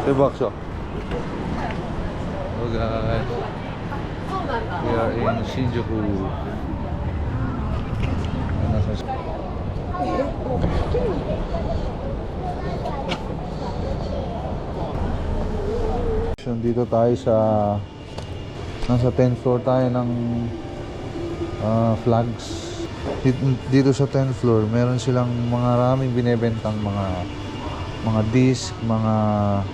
대박 siya. So guys, we are in Shinjuku. Dito tayo sa nasa 10th floor tayo ng flags. Dito sa 10th floor meron silang mga maraming binebentang mga disc, mga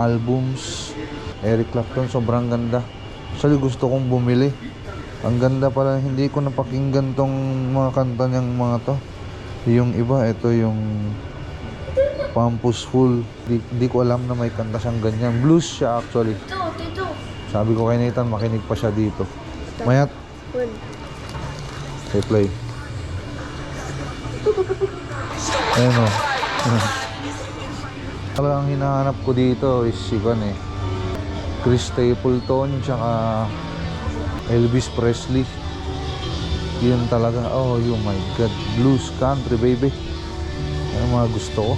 albums. Eric Clapton, sobrang ganda. Actually gusto kong bumili. Ang ganda pala, hindi ko napakinggan tong mga kanta niyang mga to. Yung iba, ito yung Pampus Full. Di ko alam na may kanta siyang ganyan. Blues siya actually. Dito. Sabi ko kay Nathan, makinig pa siya dito. Mayat. Okay, play. Ayun o. Talagang hinahanap ko dito is si Chris Stapleton tsaka Elvis Presley. Yun talaga. Oh my god. Blues country baby. Ano mga gusto ko.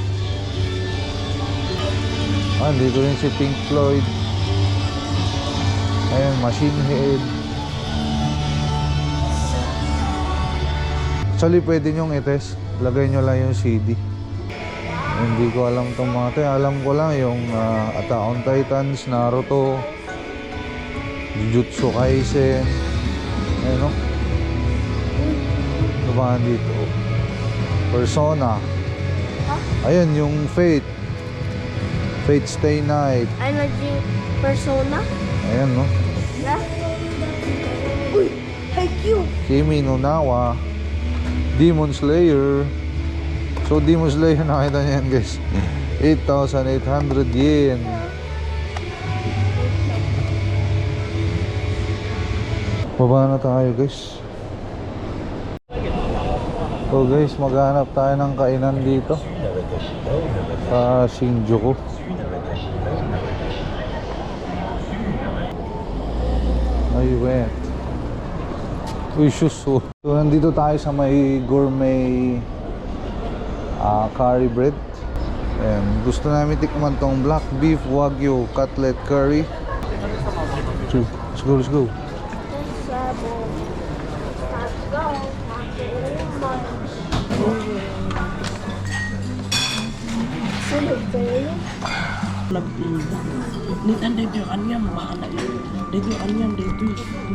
Dito rin si Pink Floyd. Ayan, Machine Head. Actually pwede nyong i-test. Lagay nyo lang yung CD. Hindi ko alam itong mga ito. Alam ko lang yung Attack on Titans, Naruto, Jujutsu Kaisen. Ayun o. Ano ba dito? Persona. Ayun yung Fate Stay Night. Ay, Persona? Ayan no. Uy, Haikyuu. Kimi no Nawa. Demon Slayer. So Demon Slayer, nakita niyo yan guys. 8,800 yen. Baba na tayo guys. So guys, maghanap tayo ng kainan dito sa Shinjuku. I went. Uy, suso. So nandito tayo sa may gourmet curry bread. And gusto namin tikman tong black beef wagyu cutlet curry. Let's go.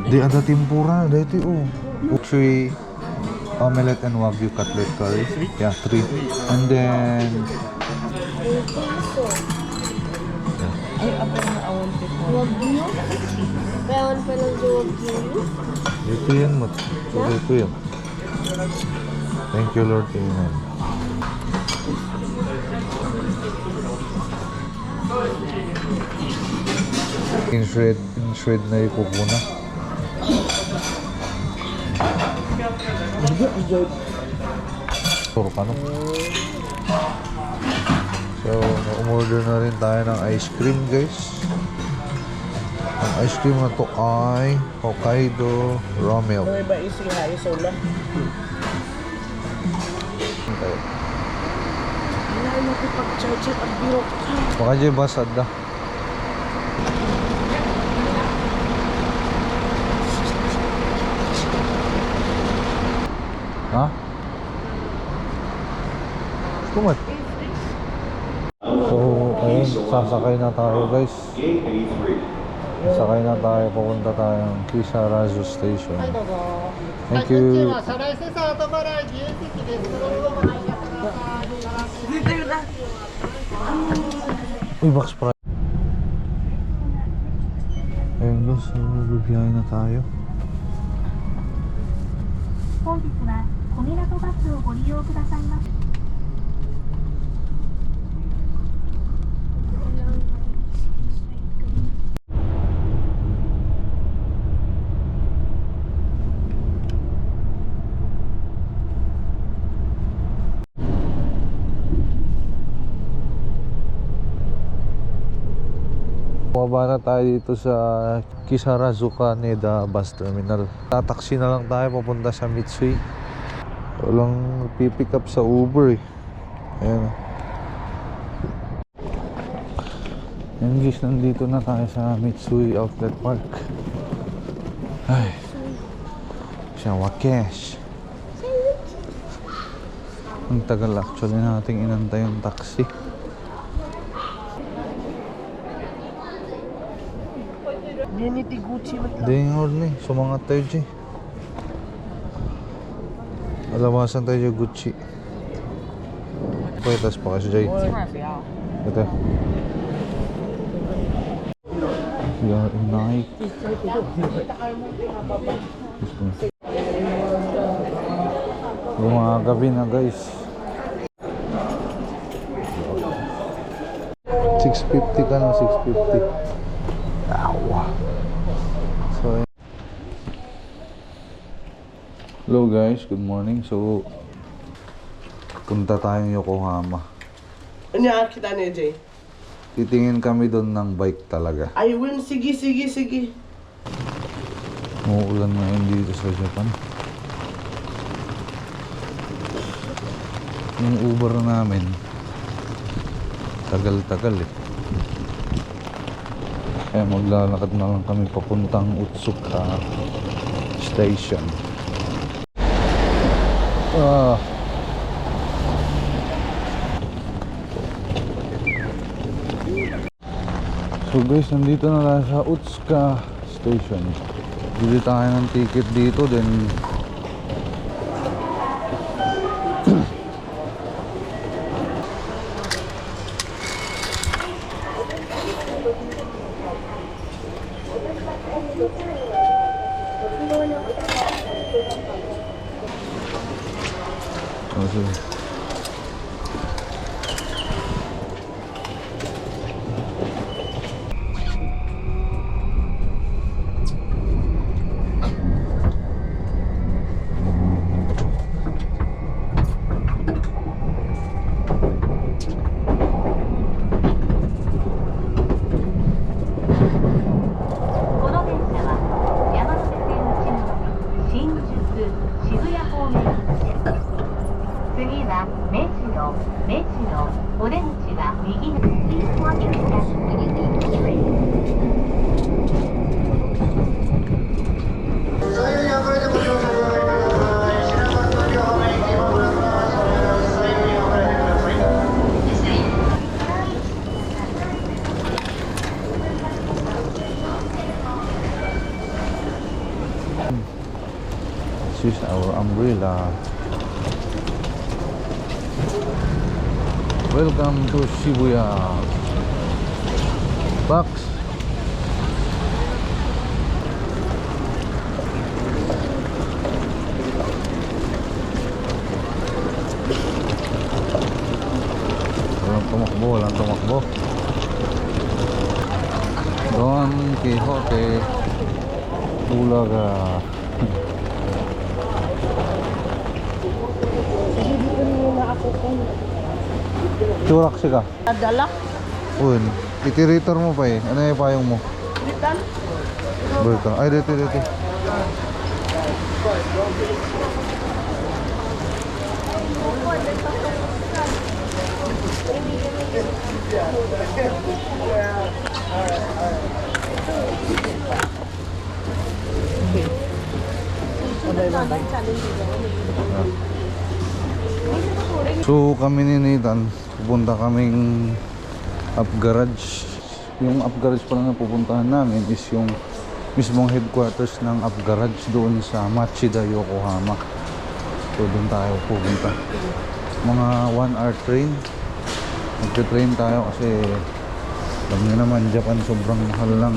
Di ada tempura, dito Three omelette and wagyu cutlet curry. Yeah, 3. And then Wagyu? Bayawan pa lang sa wagyu. ito yan mo. So ito yan. Thank you Lord, amen. In shred na ikukuna. Puro ka no? So, na-umorder na rin tayo ng ice cream guys. Ang ice cream na to ay Hokkaido raw milk. Baka dyan basad na. Ha? Kumat. So, ayun, sasakay na tayo guys. Sasakay na tayo, pupunta tayo ng Kisarazu Station. Thank you. Uy, box price. Ayun guys, so bibiyahe na tayo. 本日は小湊バスをご利用くださいませ。Bumaba na tayo dito sa Kisarazu Kaneda Bus Terminal. Tataksi na lang tayo papunta sa Mitsui. Walang pipick up sa Uber eh. Ayan. Yan guys, nandito na tayo sa Mitsui Outlet Park. Ay, siya wakesh. Ang tagal actually nating inantay yung taxi. Hindi Gucci man. Hindi nga ulit, sumangat tayo Jay. Alawasan tayo yung Gucci. Pwede pa kasi Jay. Ito. Yan, Nike. Gumagabi na guys. 650 ka na, 650. Awa. So, hello guys, good morning. So, punta tayong Yokohama. Ano yung kita niya, Jay? Titingin kami doon ng bike talaga. Ay, win. Sige. Muulan ngayon dito sa Japan. Yung Uber namin, tagal-tagal eh. Kaya maglalakad na lang kami papuntang Utsuka Station. So guys, nandito na lang sa Utsuka Station. Bili tayo ng ticket dito, then this is our umbrella. Welcome to Shibuya. Box. Walang tumakbo. Don Quixote Bulaga. Churak siya ka. Nadala. Uy, itirator mo pa eh. Ano yung payong mo? Litan. Berta. Ay, dito. So kami ni Nathan, pupunta kaming up garage. Yung up garage pala na pupuntahan namin is yung mismong headquarters ng up garage doon sa Machida, Yokohama. So doon tayo pupunta. Mga 1 hour train. Magte-train tayo kasi alam nyo naman, Japan sobrang mahal lang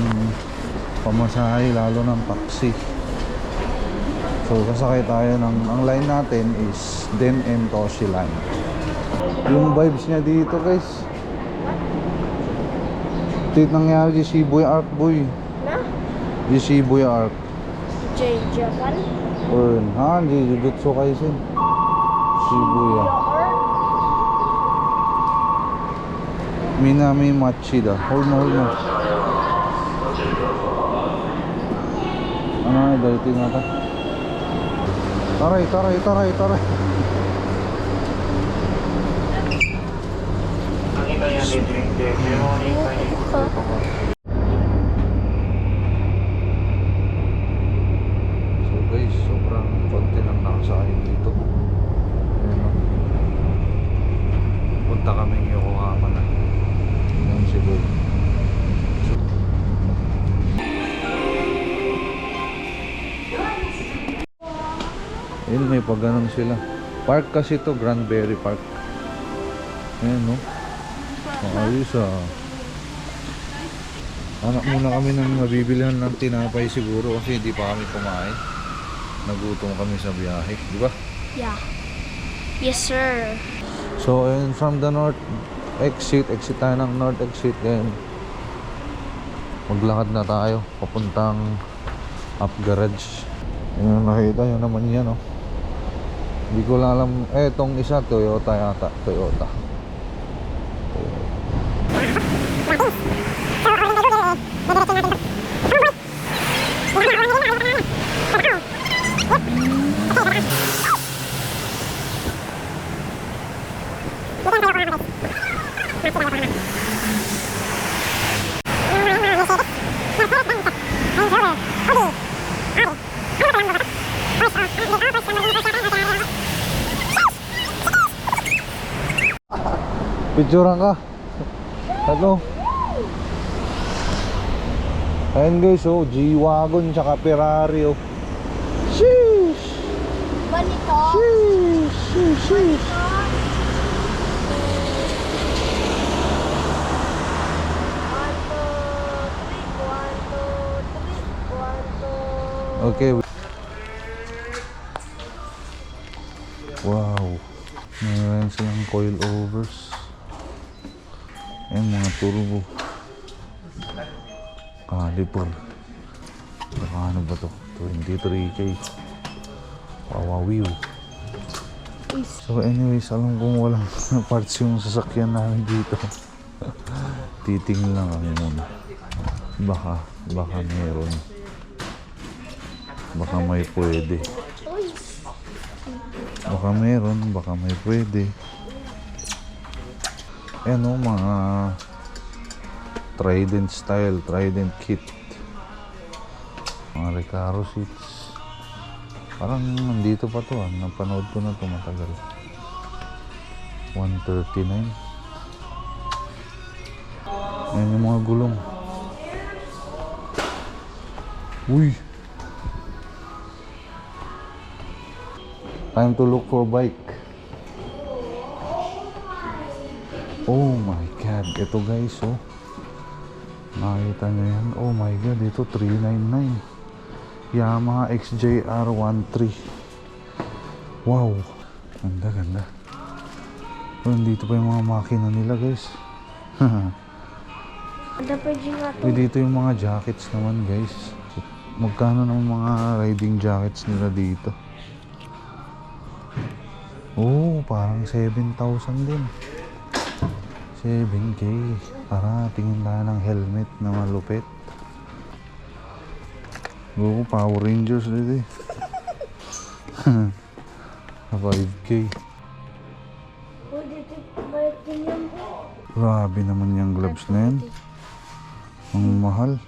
pamasahe, lalo ng taxi. So sasakay tayo ng, ang line natin is Den-en Toshi line. Yung vibes niya dito guys, ito nangyari di Shibuya Arc boy. Na? Di Shibuya Arc. Japan? Or di Jujutsu Kaisen. Shibuya. Minami Machida. Hold mo. Ano na, dito natin. Taray. So guys, sobrang konti lang nakasakay dito. Ayan o. Punta kaming Yokohama na. Ayan si Boy. Ayan, may pagganon sila. Park kasi to, Granberry Park. Ayan no. Maayos ah. Anak muna kami ng mabibilihan ng tinapay siguro kasi hindi pa kami kumain. Nagutom kami sa biyahe, di ba? Yeah. Yes, sir. So, and from the north exit tayo ng north exit, then maglakad na tayo papuntang up garage. Yun, nakita yun naman yan, no? Hindi ko lang alam, etong isa, Toyota yata, Toyota. Picturean ka. Ano? Ayan guys, oh, G-Wagon tsaka Ferrari, oh. Sheesh! Ganito. Sheesh! Sheesh! Sheesh! Okay. Wow. Mayroon silang coil overs. Ayan, mga turbo. Caliper. Baka ano ba to? 23K. Wawawiw. So anyways, alam kong walang parts yung sasakyan namin dito. Titingin lang kami muna. Baka meron. Baka may pwede. Baka meron, baka may pwede. Ayan o, mga Trident style, Trident kit. Mga Recaro seats. Parang nandito pa to, napanood ko na to matagal. 139. Ayan yung mga gulong. Uy! Time to look for bike. Oh my god, ito guys, oh. Nakita nyo yan? Oh my god, ito 399. Yamaha XJR 13. Wow, ganda. Oh, dito pa yung mga makina nila guys. Ada pa dyan nga to. Uy, dito yung mga jackets naman guys. Magkano ng mga riding jackets nila dito? Oh, parang 7,000 din. 7K. Para tingin tayo ng helmet na malupit. Oh, Power Rangers dito eh. 5K. Oh, dito bayad din yan. Grabe naman yung gloves na yan. Ang mahal.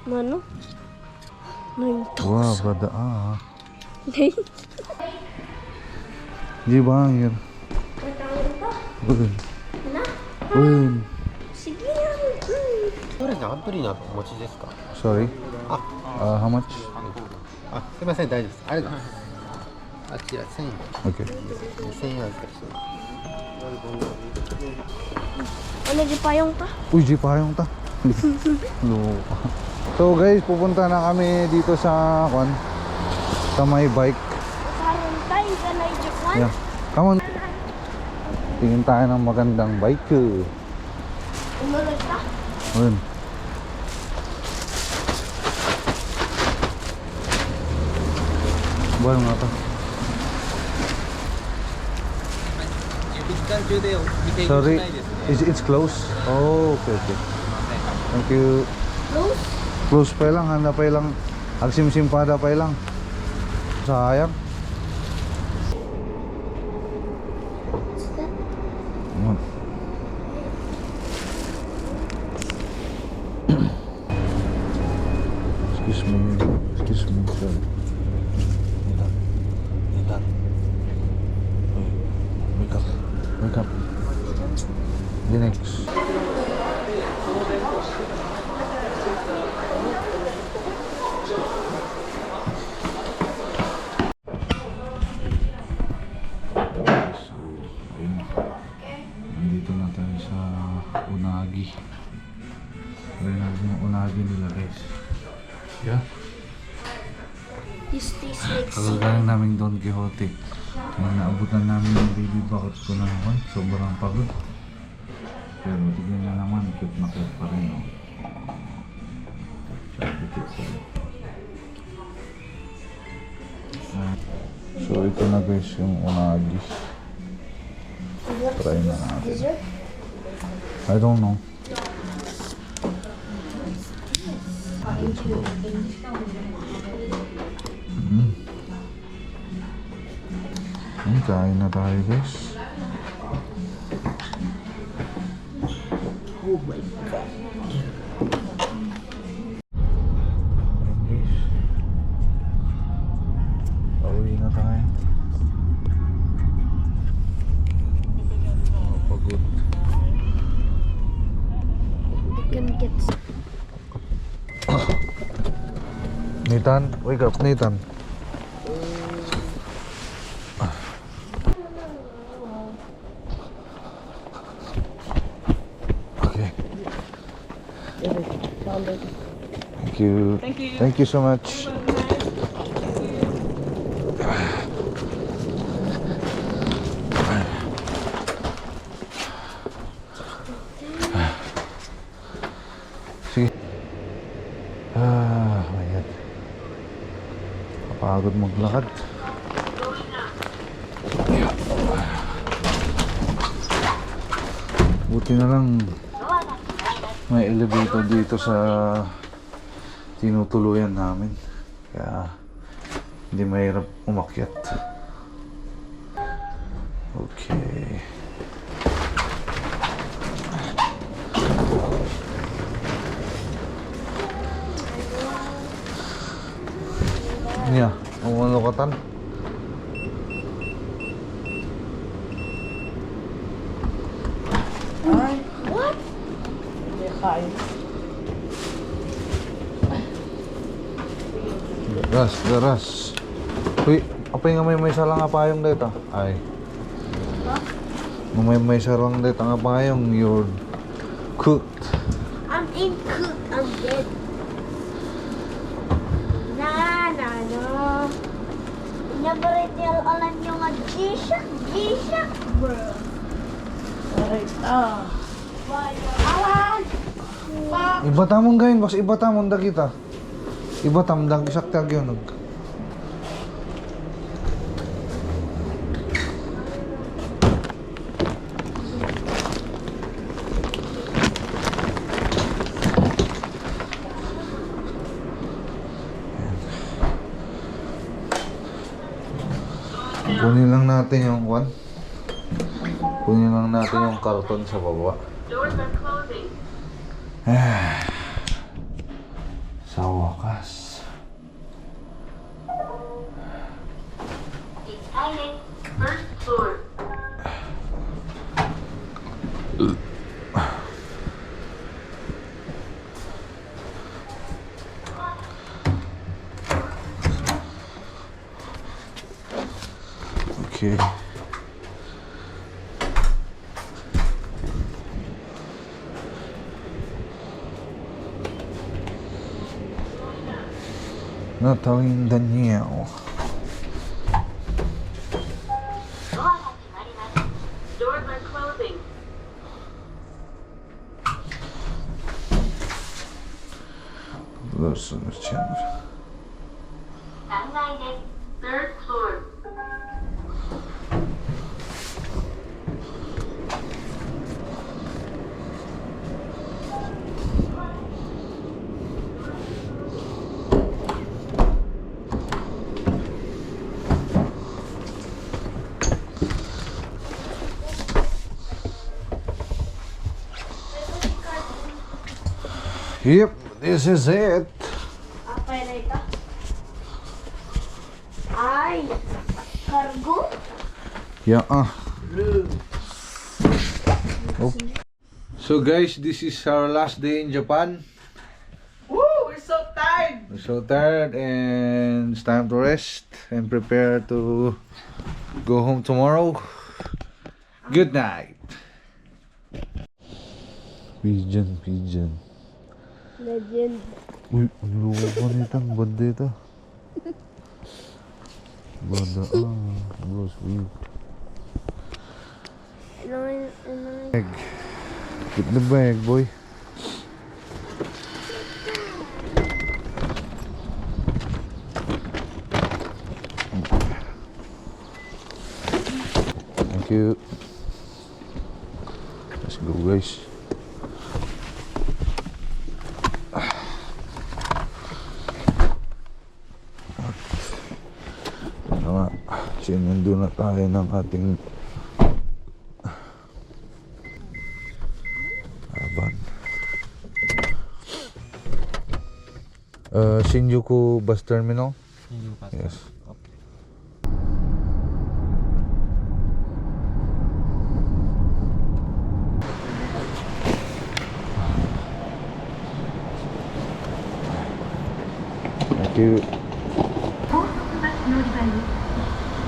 Mano? 9,000. Wow, brada ah. Di ba ang yun? Uy. Na? Uy. Sige yan. どれかアプリのお持ちですか？ Sorry. あ、 How much? あ、すみません、大丈夫です。ありがとうございます。あちら1000円、 Okay. 2000円預かりします。 Ano di payong ta? Uy, di payong ta. Lupa. So guys, pupunta na kami dito sa may bike. Karon tayo sa Japan. Yeah. Come on. Tingin tayo ng magandang bike. Umulat ta? Ayun. Buwan nga to. Sorry, it's close? Oh, okay. Thank you. Close? Close pa lang, handa pa lang. Agsim-simpada pa lang. Sayang. Excuse me. Excuse me, sir. Nathan. Nathan. Uy, wake up. Wake up. The next. So, ayun. Nandito na tayo sa unagi. Ayun na yung unagi nila, guys. Yeah. This tastes like Kagagaling namin Don Quixote. Kaya naabutan namin yung baby bakit ko na naman. Sobrang pagod. Pero tignan na naman, cute na cute pa rin. Oh. So ito na guys yung unagi. Try na natin. dessert. I don't know. Kain na tayo guys. Oh my God. Ayan guys. Pauwi na tayo. Pagod. You can get Nathan, wake up Nathan. Okay. Thank you. Thank you. Thank you so much. Sige. My God. Kapagod maglakad. Buti na lang may elevator dito sa tinutuluyan namin. Kaya hindi mahirap umakyat. Okay. Niya, umalokatan. Ay, what? hindi kain. Garas, garas. Uy, apa yung may salang nga payong dito? Ay. May sarang dito nga payong. You're cooked. I'm in cook. I'm dead. Nah, no. Never tell alam yung G-Shock. G-Shock, bro. Alright, Alan! Iba tamong gayon, bas iba tamong da kita. Iba tam dag saktag yun. Kunin lang natin yung kwan. Kunin lang natin yung karton sa baba. Sa wakas. First floor. Okay. Natalie Danielle. Doors are closing. Those are the channels. 3階です。Third floor. Yep, this is it. Apa Why? Cargo? Yeah. Oh. So guys, this is our last day in Japan. Woo! We're so tired! We're so tired and it's time to rest and prepare to go home tomorrow. Good night. Pigeon, pigeon. Legend. Uy, ang luwa ko nitang banda ito. Banda, bro, sweet. Egg. Keep the bag, boy. Thank you. Let's go, guys. Ano nga, sinundo na tayo ng ating aban. Shinjuku Bus Terminal? Yes. Thank you. 高速バス乗り場に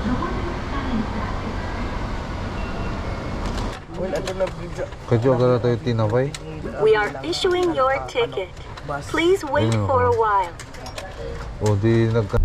上りたいんだ。 Wala na video. Kadyo agad tayo tinapay. We are issuing your ticket. Please wait for a while. O di nagka...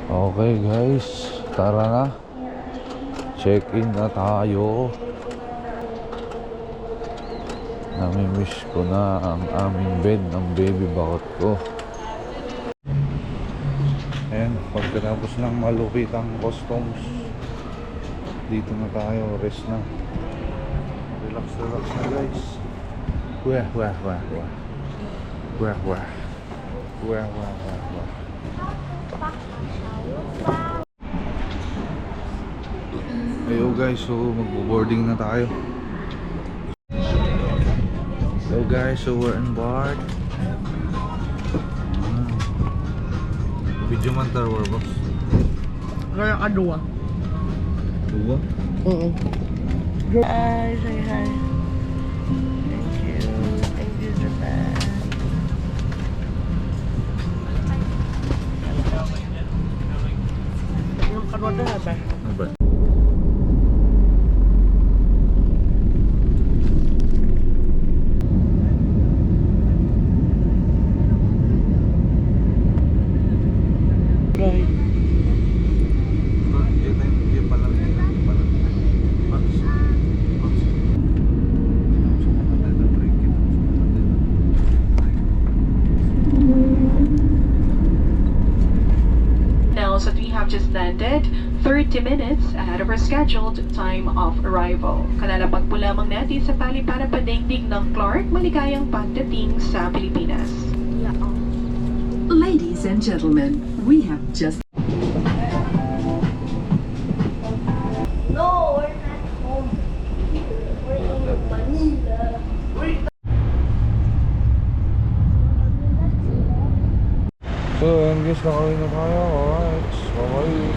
Okay guys, tara na. Check-in na tayo. Nami-miss ko na ang aming bed ng baby bakot ko. Ayan, pagkatapos ng malupitang customs, dito na tayo, rest na. Relax na guys. Ayo guys, so magbo-boarding na tayo. Hello guys, so we're on board. Video man tower box. Kaya ka dua. Dua? Oo. Hi, say hi. Thank you. Thank you, Japan. Yung kanwada na ba? Ano ba? Right. That we have just landed. 30 minutes ahead of our scheduled time of arrival. Kalalapag po lamang natin sa paliparang padaigdig ng Clark, maligayang pagdating sa Pilipinas. Ladies and gentlemen, we have just No, we're not home. We're in Manila. So, yun guys, nakawin na tayo. Alright, bye-bye.